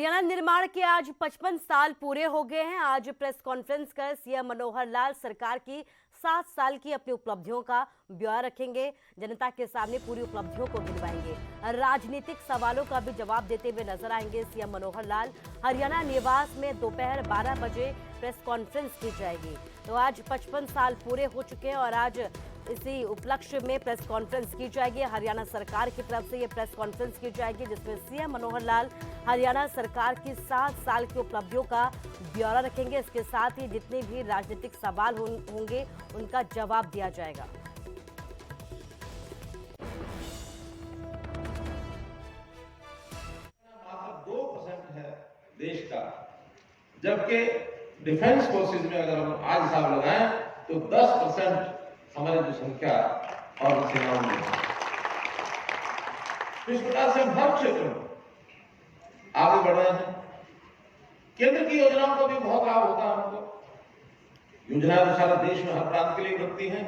हरियाणा निर्माण के आज 55 साल पूरे हो गए हैं। आज प्रेस कॉन्फ्रेंस कर सीएम मनोहर लाल सरकार की 7 साल की अपनी उपलब्धियों का ब्यौरा रखेंगे, जनता के सामने पूरी उपलब्धियों को गिनवाएंगे। राजनीतिक सवालों का भी जवाब देते हुए नजर आएंगे सीएम मनोहर लाल। हरियाणा निवास में दोपहर 12 बजे प्रेस कॉन्फ्रेंस की जाएगी। तो आज 55 साल पूरे हो चुके हैं और आज इसी उपलक्ष्य में प्रेस कॉन्फ्रेंस की जाएगी। हरियाणा सरकार की तरफ से ये प्रेस कॉन्फ्रेंस की जाएगी, जिसमें सीएम मनोहर लाल हरियाणा सरकार की 7 साल की उपलब्धियों का ब्यौरा रखेंगे। इसके साथ ही जितने भी राजनीतिक सवाल होंगे उनका जवाब दिया जाएगा। मात्र 2% है देश का, जबकि डिफेंस फोर्सेज में अगर हम आज हिसाब लगाएं तो 10% हमारी जो संख्या और सेनाओं में। इस प्रकार से हम हर क्षेत्र में आगे बढ़ रहे हैं। केंद्र की योजनाओं का भी बहुत लाभ होता है हमको। योजनाएं तो सारा देश में हर प्रांत के लिए बनती हैं,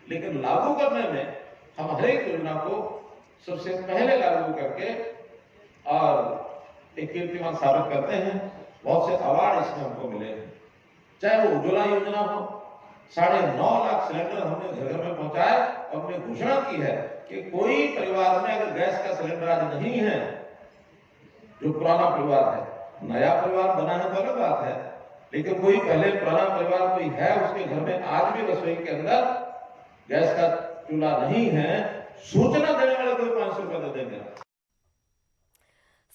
लेकिन लागू करने में हम हर एक योजना को सबसे पहले लागू करके और एक कीर्तिमान साबित करते हैं। बहुत से अवार्ड इसमें हमको मिले हैं, चाहे वो उज्ज्वला योजना हो, 9.5 लाख सिलेंडर हमने घर घर में पहुंचाए और हमने घोषणा की है कि कोई परिवार में अगर गैस का सिलेंडर आज नहीं है, जो पुराना परिवार है, नया परिवार बना है तो अलग बात है, लेकिन कोई पहले पुराना परिवार कोई है, उसके घर में आज भी रसोई के अंदर गैस का चूल्हा नहीं है, सूचना देने वाले कोई 500 रुपए दे देंगे।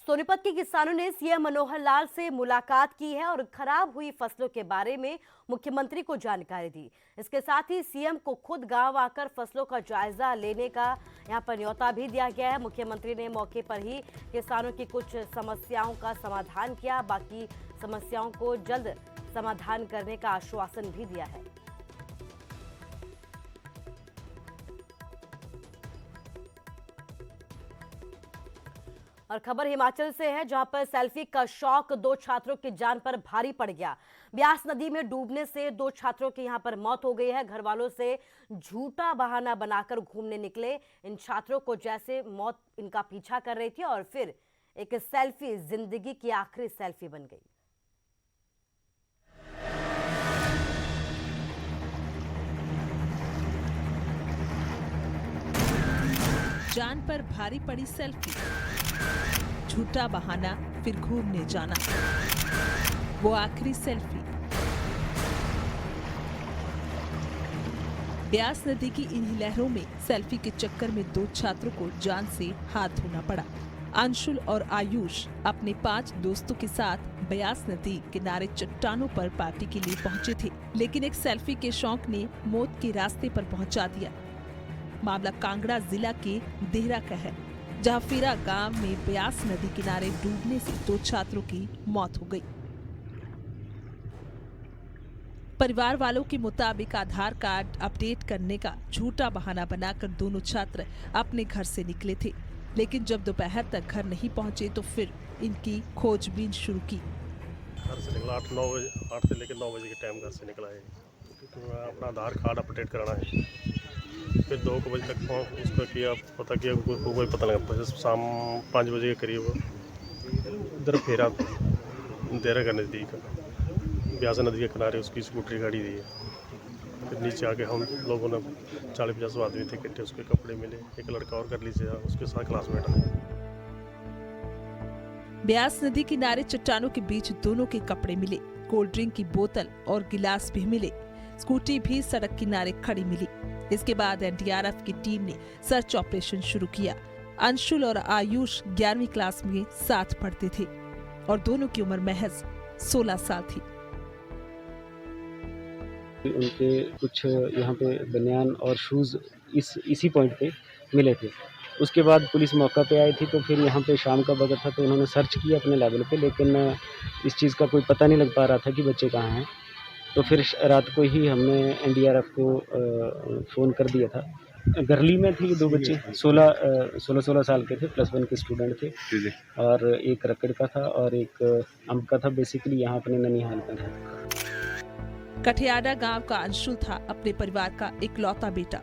सोनीपत के किसानों ने सीएम मनोहर लाल से मुलाकात की है और खराब हुई फसलों के बारे में मुख्यमंत्री को जानकारी दी। इसके साथ ही सीएम को खुद गांव आकर फसलों का जायजा लेने का यहां पर न्योता भी दिया गया है। मुख्यमंत्री ने मौके पर ही किसानों की कुछ समस्याओं का समाधान किया, बाकी समस्याओं को जल्द समाधान करने का आश्वासन भी दिया है। और खबर हिमाचल से है, जहां पर सेल्फी का शौक 2 छात्रों की जान पर भारी पड़ गया। ब्यास नदी में डूबने से 2 छात्रों की यहां पर मौत हो गई है। घर वालों से झूठा बहाना बनाकर घूमने निकले इन छात्रों को जैसे मौत इनका पीछा कर रही थी और फिर एक सेल्फी जिंदगी की आखिरी सेल्फी बन गई। जान पर भारी पड़ी सेल्फी, झूठा बहाना फिर घूमने जाना, वो आखिरी सेल्फी। ब्यास नदी की इन्हीं लहरों में सेल्फी के चक्कर में 2 छात्रों को जान से हाथ धोना पड़ा। अंशुल और आयुष अपने 5 दोस्तों के साथ ब्यास नदी किनारे चट्टानों पर पार्टी के लिए पहुंचे थे, लेकिन एक सेल्फी के शौक ने मौत के रास्ते पर पहुंचा दिया। मामला कांगड़ा जिला के देहरा का है, जहां फीरा गांव में ब्यास नदी किनारे डूबने से 2 छात्रों की मौत हो गई। परिवार वालों के मुताबिक आधार कार्ड अपडेट करने का झूठा बहाना बनाकर दोनों छात्र अपने घर से निकले थे, लेकिन जब दोपहर तक घर नहीं पहुंचे तो फिर इनकी खोजबीन शुरू की। घर से निकला 8 से लेकर 9 बजे के टाइम घर से निकला है, क्योंकि अपना आधार कार्ड अपडेट कराना है। फिर 2 बजे तक उसका किया, पता किया, कोई पता लगा। शाम 5 बजे के करीब इधर फेरा देहरा का नज़दीक ब्यास नदी के किनारे उसकी स्कूटरी गाड़ी दी है। फिर नीचे आके हम लोगों ने 40-50 आदमी थे इकट्ठे, उसके कपड़े मिले। एक लड़का और कर लीजिए, उसके साथ क्लासमेट है। ब्यास नदी किनारे चट्टानों के बीच दोनों के कपड़े मिले, कोल्ड ड्रिंक की बोतल और गिलास भी मिले। स्कूटी भी सड़क किनारे खड़ी मिली। इसके बाद एनडीआरएफ की टीम ने सर्च ऑपरेशन शुरू किया। अंशुल और आयुष 11वीं क्लास में साथ पढ़ते थे और दोनों की उम्र महज 16 साल थी। उनके कुछ यहाँ पे बनियान और शूज़ इसी पॉइंट पे मिले थे। उसके बाद पुलिस मौका पे आई थी, तो फिर यहाँ पे शाम का वक्त था, तो उन्होंने सर्च किया अपने लेवल पे, लेकिन इस चीज़ का कोई पता नहीं लग पा रहा था कि बच्चे कहाँ हैं। तो फिर रात को ही हमने एनडीआरएफ को फ़ोन कर दिया था। गरली में थे 2 बच्चे, 16 साल के थे, +1 के स्टूडेंट थे, और एक रकड़ का था और एक अम्ब का था। बेसिकली यहाँ अपने ननिहाल का था। कठियाडा गांव का अंशुल था अपने परिवार का इकलौता बेटा,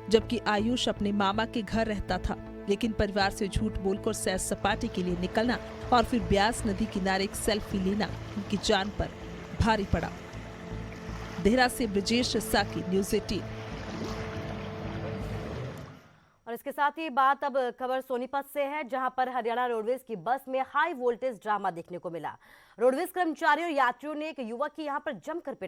जबकि आयुष अपने मामा के घर रहता था। लेकिन परिवार से झूठ बोलकर सैर सपाटे के लिए निकलना और फिर ब्यास नदी किनारे एक सेल्फी लेना उनकी जान पर भारी पड़ा। देहरा से ब्रजेश साकी, न्यूज़ 18। और इसके साथ ही बात अब खबर सोनीपत से है, जहां पर हरियाणा रोडवेज की बस में हाई वोल्टेज ड्रामा देखने को मिला। रोडवेज कर्मचारियों और यात्रियों ने एक युवक की यहां पर जमकर पिटाई